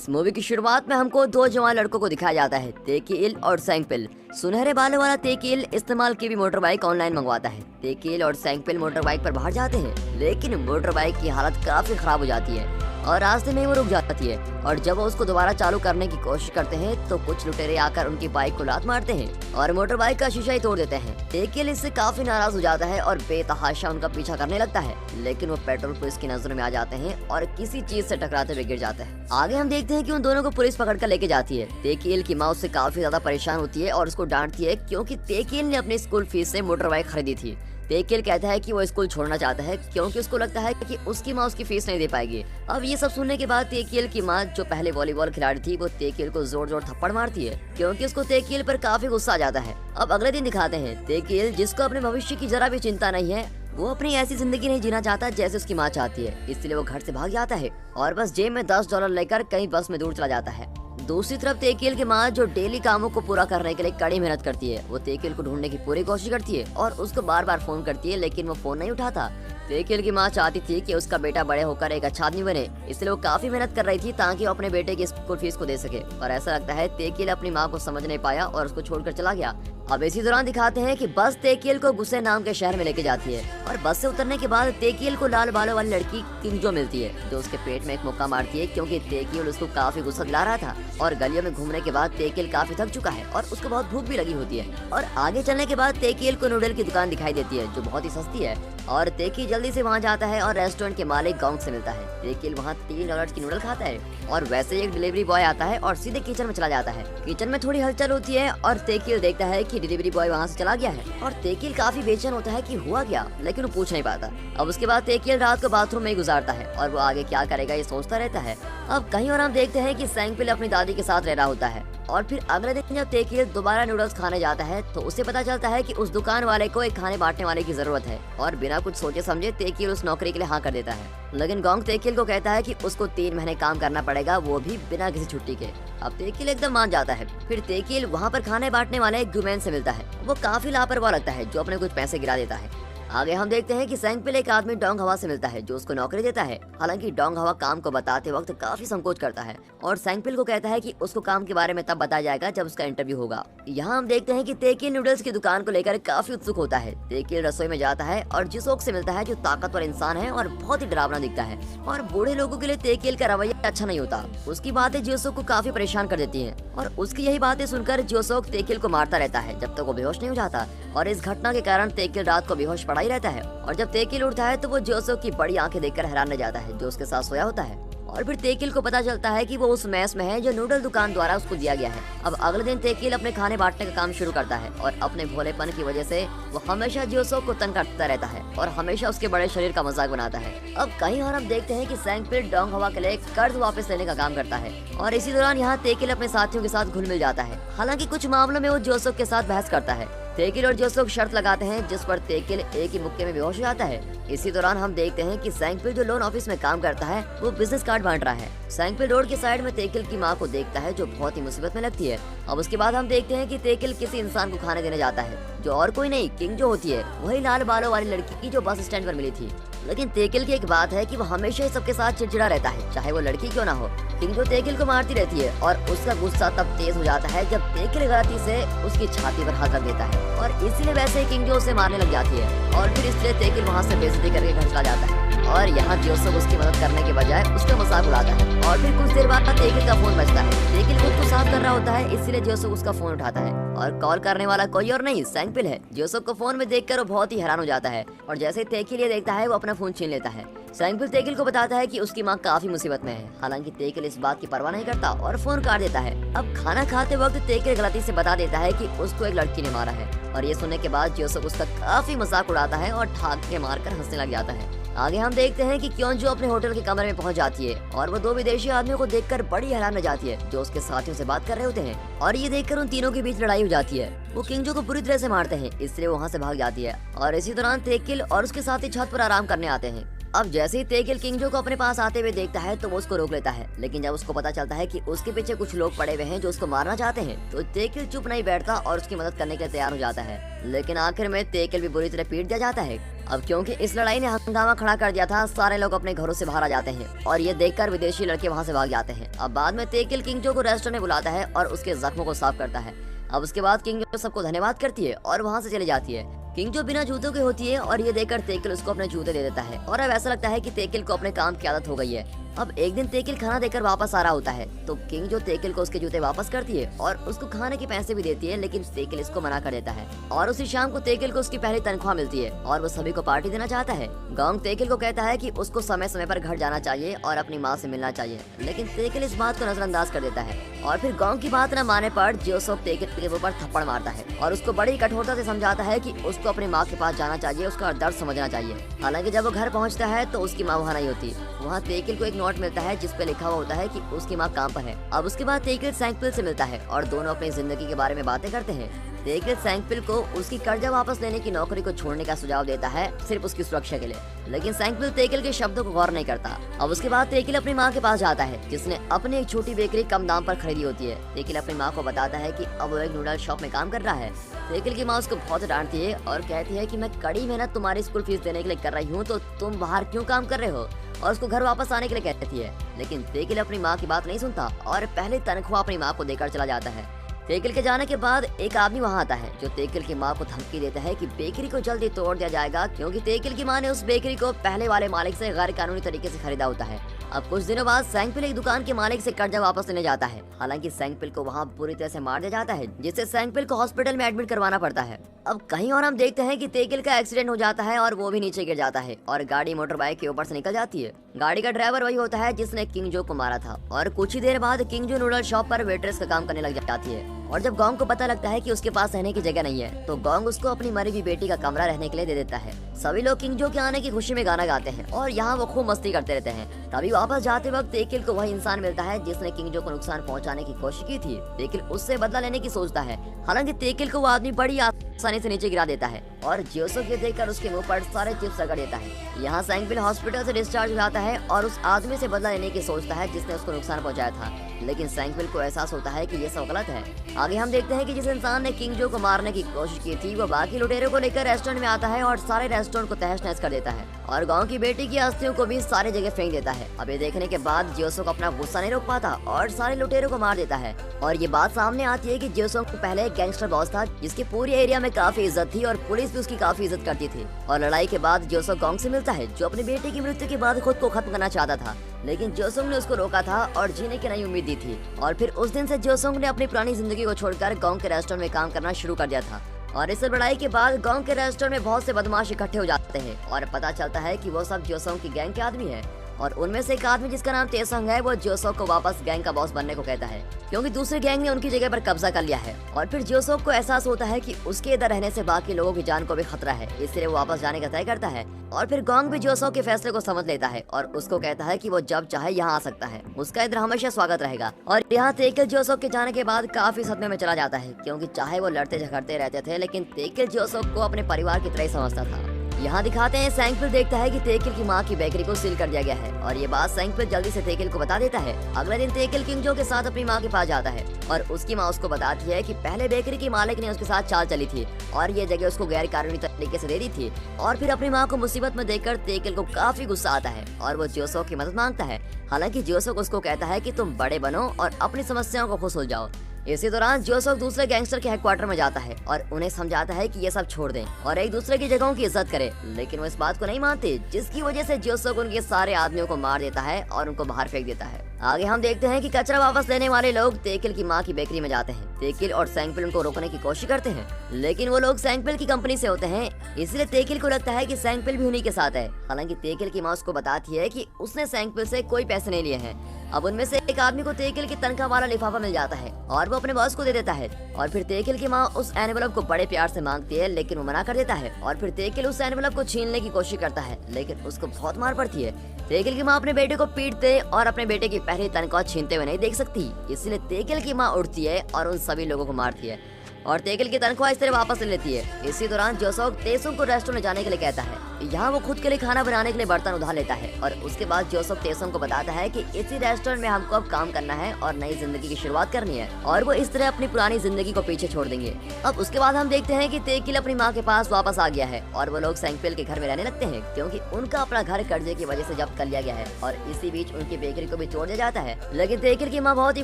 इस मूवी की शुरुआत में हमको दो जवान लड़कों को दिखाया जाता है, तेकील और सेंगपिल। सुनहरे बालों वाला तेकील इस्तेमाल की भी मोटर बाइक ऑनलाइन मंगवाता है। तेकील और सेंगपिल मोटर बाइक पर बाहर जाते हैं, लेकिन मोटर बाइक की हालत काफी खराब हो जाती है और रास्ते में वो रुक जाती है। और जब वो उसको दोबारा चालू करने की कोशिश करते हैं तो कुछ लुटेरे आकर उनकी बाइक को लात मारते हैं और मोटर बाइक का शीशा ही तोड़ देते हैं। तेकील इससे काफी नाराज हो जाता है और बेतहाशा उनका पीछा करने लगता है, लेकिन वो पेट्रोल पुलिस की नजरों में आ जाते हैं और किसी चीज से टकराते हुए गिर जाते हैं। आगे हम देखते हैं कि उन दोनों को पुलिस पकड़ कर लेके जाती है। तेकील की माँ उससे काफी ज्यादा परेशान होती है और उसको डांटती है क्योंकि तेकील ने अपनी स्कूल फीस से मोटर बाइक खरीदी थी। तेकील कहता है कि वो स्कूल छोड़ना चाहता है क्योंकि उसको लगता है कि उसकी माँ उसकी फीस नहीं दे पाएगी। अब ये सब सुनने के बाद तेकील की माँ, जो पहले वॉलीबॉल खिलाड़ी थी, वो तेकील को जोर जोर थप्पड़ मारती है क्योंकि उसको तेकील पर काफी गुस्सा आ जाता है। अब अगले दिन दिखाते हैं तेकील, जिसको अपने भविष्य की जरा भी चिंता नहीं है, वो अपनी ऐसी जिंदगी नहीं जीना चाहता जैसे उसकी माँ चाहती है, इसलिए वो घर से भाग जाता है और बस जेब में $10 लेकर कहीं बस में दूर चला जाता है। दूसरी तरफ तेकील की माँ, जो डेली कामों को पूरा करने के लिए कड़ी मेहनत करती है, वो तेकील को ढूंढने की पूरी कोशिश करती है और उसको बार बार फोन करती है, लेकिन वो फोन नहीं उठाता। तेकील की माँ चाहती थी कि उसका बेटा बड़े होकर एक अच्छा आदमी बने, इसलिए वो काफी मेहनत कर रही थी ताकि वो अपने बेटे की स्कूल फीस को दे सके। और ऐसा लगता है तेकील अपनी माँ को समझ नहीं पाया और उसको छोड़कर चला गया। अब इसी दौरान दिखाते हैं कि बस तेकील को गुस्से नाम के शहर में लेके जाती है और बस से उतरने के बाद तेकील को लाल बालों वाली लड़की किंजो मिलती है, जो उसके पेट में एक मुक्का मारती है क्योंकि तेकील उसको काफी गुस्सा दिला रहा था। और गलियों में घूमने के बाद तेकील काफी थक चुका है और उसको बहुत भूख भी लगी होती है। और आगे चलने के बाद तेकील को नूडल की दुकान दिखाई देती है, जो बहुत ही सस्ती है, और तेकील जल्दी से वहाँ जाता है और रेस्टोरेंट के मालिक गोंग से मिलता है। तेकील वहाँ $3 की नूडल खाता है और वैसे एक डिलीवरी बॉय आता है और सीधे किचन में चला जाता है। किचन में थोड़ी हलचल होती है और तेकील देखता है कि डिलीवरी बॉय वहाँ से चला गया है और तेकील काफी बेचैन होता है कि हुआ क्या, लेकिन वो पूछ नहीं पाता। अब उसके बाद तेकील रात को बाथरूम में ही गुजारता है और वो आगे क्या करेगा ये सोचता रहता है। अब कहीं और हम देखते हैं कि सेंगपिल अपनी दादी के साथ रह रहा होता है और फिर अगले दिन जब तेकील दोबारा नूडल्स खाने जाता है तो उसे पता चलता है कि उस दुकान वाले को एक खाने बांटने वाले की जरूरत है और बिना कुछ सोचे समझे तेकील उस नौकरी के लिए हाँ कर देता है। लेकिन गोंग तेकील को कहता है कि उसको 3 महीने काम करना पड़ेगा, वो भी बिना किसी छुट्टी के। अब तेकील एकदम मान जाता है। फिर तेकील वहाँ पर खाने बांटने वाले गुमेन से मिलता है। वो काफी लापरवाह लगता है, जो अपने कुछ पैसे गिरा देता है। आगे हम देखते हैं कि सेंगपिल एक आदमी डोंग हवा से मिलता है, जो उसको नौकरी देता है। हालांकि डोंग हवा काम को बताते वक्त काफी संकोच करता है और सेंगपिल को कहता है कि उसको काम के बारे में तब बताया जाएगा जब उसका इंटरव्यू होगा। यहाँ हम देखते हैं कि तेकील नूडल्स की दुकान को लेकर काफी उत्सुक होता है। तेकील रसोई में जाता है और जिसोक से मिलता है, जो ताकतवर इंसान है और बहुत ही डरावना दिखता है। और बूढ़े लोगों के लिए तेकील का रवैया अच्छा नहीं होता। उसकी बातें जियोसोक को काफी परेशान कर देती है और उसकी यही बातें सुनकर जियोसोक तेकील को मारता रहता है जब तक वो बेहोश नहीं हो जाता। और इस घटना के कारण तेकील रात को बेहोश पड़ा ही रहता है और जब तेकील उठता है तो वो जियोसोक की बड़ी आंखें देखकर हैरान रह जाता है, जो उसके साथ सोया होता है। और फिर तेकील को पता चलता है कि वो उस मैस में है जो नूडल दुकान द्वारा उसको दिया गया है। अब अगले दिन तेकील अपने खाने बांटने का काम शुरू करता है और अपने भोलेपन की वजह से वो हमेशा जियोसोक को तंग करता रहता है और हमेशा उसके बड़े शरीर का मजाक बनाता है। अब कहीं और हम देखते हैं कि सेंगपिल डोंग हवा के लिए कर्ज वापस लेने का काम करता है और इसी दौरान यहाँ तेकील अपने साथियों के साथ घुल मिल जाता है। हालांकि कुछ मामलों में वो जियोसोक के साथ बहस करता है। तेकील और जियोसोक शर्त लगाते हैं, जिस पर तेकील एक ही मुक्के में बेहोश हो जाता है। इसी दौरान हम देखते हैं कि सेंगपिल, जो लोन ऑफिस में काम करता है, वो बिजनेस कार्ड बांट रहा है। सेंगपिल रोड के साइड में तेकील की माँ को देखता है, जो बहुत ही मुसीबत में लगती है। अब उसके बाद हम देखते हैं कि तेकील किसी इंसान को खाने देने जाता है, जो और कोई नहीं किंजो होती है, वही लाल बालों वाली लड़की की जो बस स्टैंड पर मिली थी। लेकिन तेकील की एक बात है कि वो हमेशा ही सबके साथ चिड़चिड़ा रहता है, चाहे वो लड़की क्यों ना हो। किंजो तेकील को मारती रहती है और उसका गुस्सा तब तेज हो जाता है जब तेकील गलती से उसकी छाती पर हाथ रख देता है और इसीलिए वैसे ही किंजो उसे मारने लग जाती है और फिर इसलिए तेकील वहाँ से बेइज्जती करके घर चला जाता है। और यहाँ जियोसोक उसकी मदद करने के बजाय उसका मजाक उड़ाता है और फिर कुछ देर बाद तेकील का फोन बजता है। तेकील खुद को साफ कर रहा होता है, इसीलिए जियोसोक उसका फोन उठाता है और कॉल करने वाला कोई और नहीं, सेंगपिल है। जियोसोक को फोन में देखकर वो बहुत ही हैरान हो जाता है और जैसे ही तेकील ये देखता है, वो अपना फोन छीन लेता है। सेंगपिल तेकील को बताता है कि उसकी माँ काफी मुसीबत में है। हालांकि तेकील इस बात की परवाह नहीं करता और फोन काट देता है। अब खाना खाते वक्त तेकील गलती से बता देता है कि उसको एक लड़की ने मारा है और ये सुनने के बाद जियोसोक उसका काफी मजाक उड़ाता है और ठाके मारकर हंसने लग जाता है। आगे हम देखते हैं कि क्योंजो अपने होटल के कमरे में पहुंच जाती है और वो 2 विदेशी आदमियों को देखकर बड़ी हैरान रह जाती है, जो उसके साथियों से बात कर रहे होते हैं और ये देखकर उन तीनों के बीच लड़ाई हो जाती है। वो किंजो को बुरी तरह से मारते हैं, इसलिए वो वहाँ से भाग जाती है और इसी दौरान तेकील और उसके साथी छत पर आराम करने आते हैं। अब जैसे ही तेकिल किंगजो को अपने पास आते हुए देखता है तो वो उसको रोक लेता है, लेकिन जब उसको पता चलता है कि उसके पीछे कुछ लोग पड़े हुए हैं जो उसको मारना चाहते हैं तो तेकिल चुप नहीं बैठता और उसकी मदद करने के लिए तैयार हो जाता है। लेकिन आखिर में तेकिल भी बुरी तरह पीट दिया जाता है। अब क्योंकि इस लड़ाई ने हंगामा खड़ा कर दिया था, सारे लोग अपने घरों से बाहर आ जाते हैं और ये देखकर विदेशी लड़के वहाँ से भाग जाते हैं। अब बाद में तेकिल किंगजो को रेस्टोरेंट में बुलाता है और उसके जख्मों को साफ करता है। अब उसके बाद किंगजो सबको धन्यवाद करती है और वहाँ से चली जाती है। किंगजो बिना जूतों के होती है और ये देखकर तेकिल उसको अपने जूते दे देता है और अब ऐसा लगता है कि तेकिल को अपने काम की आदत हो गई है। अब एक दिन तेकिल खाना देकर वापस आ रहा होता है तो किंगजो तेकिल को उसके जूते वापस करती है और उसको खाने के पैसे भी देती है, लेकिन तेकिल इसको मना कर देता है। और उसी शाम को तेकिल को उसकी पहली तनख्वाह मिलती है और वो सभी को पार्टी देना चाहता है। गोंग तेकिल को कहता है कि उसको समय समय पर घर जाना चाहिए और अपनी माँ से मिलना चाहिए, लेकिन तेकिल इस बात को नजरअंदाज कर देता है। और फिर गोंग की बात न मानने पर जियोसोक तेकिल के ऊपर थप्पड़ मारता है और उसको बड़ी कठोरता से समझाता है कि उसको अपनी माँ के पास जाना चाहिए, उसका दर्द समझना चाहिए। हालांकि जब वो घर पहुँचता है तो उसकी माँ वहाँ नहीं होती। वहाँ तेकिल को एक नोट मिलता है जिस पे लिखा हुआ होता है कि उसकी माँ काम पर है। अब उसके बाद तेकिल सैंकपिल से मिलता है और दोनों अपनी जिंदगी के बारे में बातें करते हैं। तेकिल सैंकपिल को उसकी कर्जा वापस लेने की नौकरी को छोड़ने का सुझाव देता है, सिर्फ उसकी सुरक्षा के लिए, लेकिन सैंकपिल तेकिल के शब्दों को गौर नहीं करता। अब उसके बाद तेकिल अपनी माँ के पास जाता है जिसने अपनी एक छोटी बेकरी कम दाम पर खरीदी होती है। तेकिल अपनी माँ को बताता है कि अब वो एक नूडल शॉप में काम कर रहा है। तेकिल की माँ उसको बहुत डांटती है और कहती है कि मैं कड़ी मेहनत तुम्हारी स्कूल फीस देने के लिए कर रही हूँ तो तुम बाहर क्यों काम कर रहे हो, और उसको घर वापस आने के लिए कहती है। लेकिन तेकिल अपनी माँ की बात नहीं सुनता और पहले तनख्वाह अपनी माँ को देकर चला जाता है। तेकिल के जाने के बाद एक आदमी वहाँ आता है जो तेकिल की माँ को धमकी देता है कि बेकरी को जल्दी तोड़ दिया जाएगा, क्योंकि तेकिल की माँ ने उस बेकरी को पहले वाले मालिक से गैर कानूनी तरीके से खरीदा होता है। अब कुछ दिनों बाद सैंकपिल एक दुकान के मालिक से कर्जा वापस लेने जाता है। हालांकि सैंकपिल को वहाँ बुरी तरह से मार दिया जाता है, जिससे सैंकपिल को हॉस्पिटल में एडमिट करवाना पड़ता है। अब कहीं और हम देखते हैं कि तेकिल का एक्सीडेंट हो जाता है और वो भी नीचे गिर जाता है और गाड़ी मोटर बाइक के ऊपर से निकल जाती है। गाड़ी का ड्राइवर वही होता है जिसने किंगजो को मारा था और कुछ ही देर बाद किंगजो नूडल शॉप पर वेट्रेस का काम करने लग जाती है। और जब गोंग को पता लगता है कि उसके पास रहने की जगह नहीं है तो गोंग उसको अपनी मरी हुई बेटी का कमरा रहने के लिए दे देता है। सभी लोग किंगजो के आने की खुशी में गाना गाते हैं और यहाँ वो खूब मस्ती करते रहते हैं। तभी वापस जाते वक्त तेकिल को वही इंसान मिलता है जिसने किंगजो को नुकसान पहुँचाने की कोशिश की थी। तेकिल उससे बदला लेने की सोचता है। हालांकि तेकिल को वो आदमी बड़ी आसानी से नीचे गिरा देता है और जियोसोक ये देखकर उसके मुंह पर सारे चिप्स रगड़ देता है। यहाँ सैंकपिल हॉस्पिटल से डिस्चार्ज हो जाता है और उस आदमी से बदला लेने की सोचता है जिसने उसको नुकसान पहुंचाया था, लेकिन सैंकपिल को एहसास होता है कि ये सब गलत है। आगे हम देखते हैं कि जिस इंसान ने किंगजो को मारने की कोशिश की थी वो बाकी लुटेरों को लेकर रेस्टोरेंट में आता है और सारे रेस्टोरेंट को तहस नहस कर देता है और गाँव की बेटी की अस्थियों को भी सारी जगह फेंक देता है। अब ये देखने के बाद जियोसोक अपना गुस्सा नहीं रोक पाता और सारे लुटेरों को मार देता है। और ये बात सामने आती है कि जियोसोक पहले एक गैंगस्टर बॉस था जिसकी पूरी एरिया में काफी इज्जत थी और पुलिस भी उसकी काफी इज्जत करती थी। और लड़ाई के बाद जियोसोक गोंग से मिलता है जो अपनी बेटे की मृत्यु के बाद खुद को खत्म करना चाहता था, लेकिन जियोसोक ने उसको रोका था और जीने की नई उम्मीद दी थी। और फिर उस दिन से जियोसोक ने अपनी पुरानी जिंदगी को छोड़कर गोंग के रेस्टोरेंट में काम करना शुरू कर दिया था। और इस लड़ाई के बाद गोंग के रेस्टोरेंट में बहुत से बदमाश इकट्ठे हो जाते हैं और पता चलता है कि वो सब जियोसोक की गैंग के आदमी है। और उनमें से एक आदमी जिसका नाम तेसंग है वो जियोसोक को वापस गैंग का बॉस बनने को कहता है, क्योंकि दूसरे गैंग ने उनकी जगह पर कब्जा कर लिया है। और फिर जियोसोक को एहसास होता है कि उसके इधर रहने से बाकी लोगों की जान को भी खतरा है, इसलिए वो वापस जाने का तय करता है। और फिर गोंग भी जियोसोक के फैसले को समझ लेता है और उसको कहता है कि वो जब चाहे यहाँ आ सकता है, उसका इधर हमेशा स्वागत रहेगा। और यहाँ तेकिल जियोसोक के जाने के बाद काफी सदमे में चला जाता है, क्योंकि चाहे वो लड़ते झगड़ते रहते थे लेकिन तेकिल जियोसोक को अपने परिवार की तरह समझता था। यहाँ दिखाते हैं सैंकपिल देखता है कि तेकिल की माँ की बेकरी को सील कर दिया गया है और ये बात सैंकपिल जल्दी से तेकिल को बता देता है। अगले दिन तेकिल किंगजो के साथ अपनी माँ के पास जाता है और उसकी माँ उसको बताती है कि पहले बेकरी की मालिक ने उसके साथ चाल चली थी और ये जगह उसको गैर कानूनी तरीके से दे दी थी। और फिर अपनी माँ को मुसीबत में देखकर तेकिल को काफी गुस्सा आता है और वो जियोसोक की मदद मांगता है। हालांकि जियोसोक उसको कहता है कि तुम बड़े बनो और अपनी समस्याओं को खुद सुलझाओ। इसी दौरान जियोसोक दूसरे गैंगस्टर के हेडक्वार्टर में जाता है और उन्हें समझाता है कि ये सब छोड़ दें और एक दूसरे की जगहों की इज्जत करें, लेकिन वो इस बात को नहीं मानते, जिसकी वजह से जियोसोक उनके सारे आदमियों को मार देता है और उनको बाहर फेंक देता है। आगे हम देखते हैं कि कचरा वापस लेने वाले लोग तेकिल की माँ की बेकरी में जाते हैं। तेकिल और सैंकपिल उनको रोकने की कोशिश करते हैं, लेकिन वो लोग सैंकपिल की कंपनी से होते हैं, इसलिए तेकिल को लगता है कि सैंकपिल भी उन्हीं के साथ है। हालांकि तेकिल की माँ उसको बताती है कि उसने सैंकपिल से कोई पैसे नहीं लिए हैं। अब उनमें से एक आदमी को तेकिल की तनख्वाह वाला लिफाफा मिल जाता है और वो अपने बॉस को दे देता है। और फिर तेकिल की माँ उस एनवेलप को बड़े प्यार से मांगती है, लेकिन वो मना कर देता है। और फिर तेकिल उस एनवेलप को छीनने की कोशिश करता है, लेकिन उसको बहुत मार पड़ती है। तेकिल की माँ अपने बेटे को पीटते और अपने बेटे की पहली तनख्वाह छीनते हुए नहीं देख सकती, इसलिए तेकिल की माँ उठती है और उन सभी लोगों को मारती है और तेकिल की तनख्वाह इस तरह वापस ले लेती है। इसी दौरान जियोसोक तेसुंग को रेस्टोरेंट में जाने के लिए कहता है। यहाँ वो खुद के लिए खाना बनाने के लिए बर्तन उधार लेता है और उसके बाद जोसेफ तेसम को बताता है कि इसी रेस्टोरेंट में हमको अब काम करना है और नई जिंदगी की शुरुआत करनी है और वो इस तरह अपनी पुरानी जिंदगी को पीछे छोड़ देंगे। अब उसके बाद हम देखते हैं कि तेकिल अपनी माँ के पास वापस आ गया है और वो लोग सेंगपिल के घर में रहने लगते हैं क्योंकि उनका अपना घर कर्जे की वजह से जब्त कर लिया गया है और इसी बीच उनकी बेकरी को भी तोड़ दिया जाता है। लेकिन तेकिल की माँ बहुत ही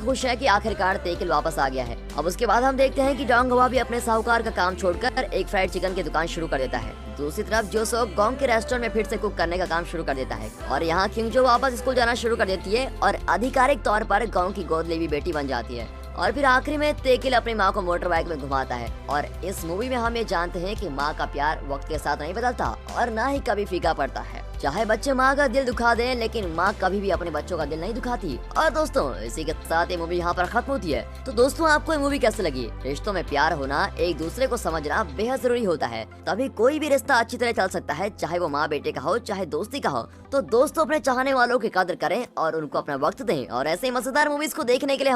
खुश है कि आखिरकार तेकिल वापस आ गया है। अब उसके बाद हम देखते हैं कि डोंग हवा भी अपने साहूकार का काम छोड़कर एक फ्राइड चिकन की दुकान शुरू कर देता है। दूसरी तरफ जोसेफ गोंग के रेस्टोरेंट में फिर से कुक करने का काम शुरू कर देता है और यहाँ किंगजो वापस स्कूल जाना शुरू कर देती है और आधिकारिक तौर पर गोंग की गोद ली बेटी बन जाती है। और फिर आखिरी में तेकिल अपनी माँ को मोटर बाइक में घुमाता है और इस मूवी में हम ये जानते हैं कि माँ का प्यार वक्त के साथ नहीं बदलता और ना ही कभी फीका पड़ता है। चाहे बच्चे माँ का दिल दुखा दें लेकिन माँ कभी भी अपने बच्चों का दिल नहीं दुखाती। और दोस्तों इसी के साथ ये मूवी यहाँ पर खत्म होती है। तो दोस्तों आपको ये मूवी कैसे लगी? रिश्तों में प्यार होना, एक दूसरे को समझना बेहद जरूरी होता है, तभी कोई भी रिश्ता अच्छी तरह चल सकता है, चाहे वो माँ बेटे का हो चाहे दोस्ती का हो। तो दोस्तों अपने चाहने वालों की कदर करें और उनको अपना वक्त दें और ऐसे ही मजेदार मूवीज को देखने के लिए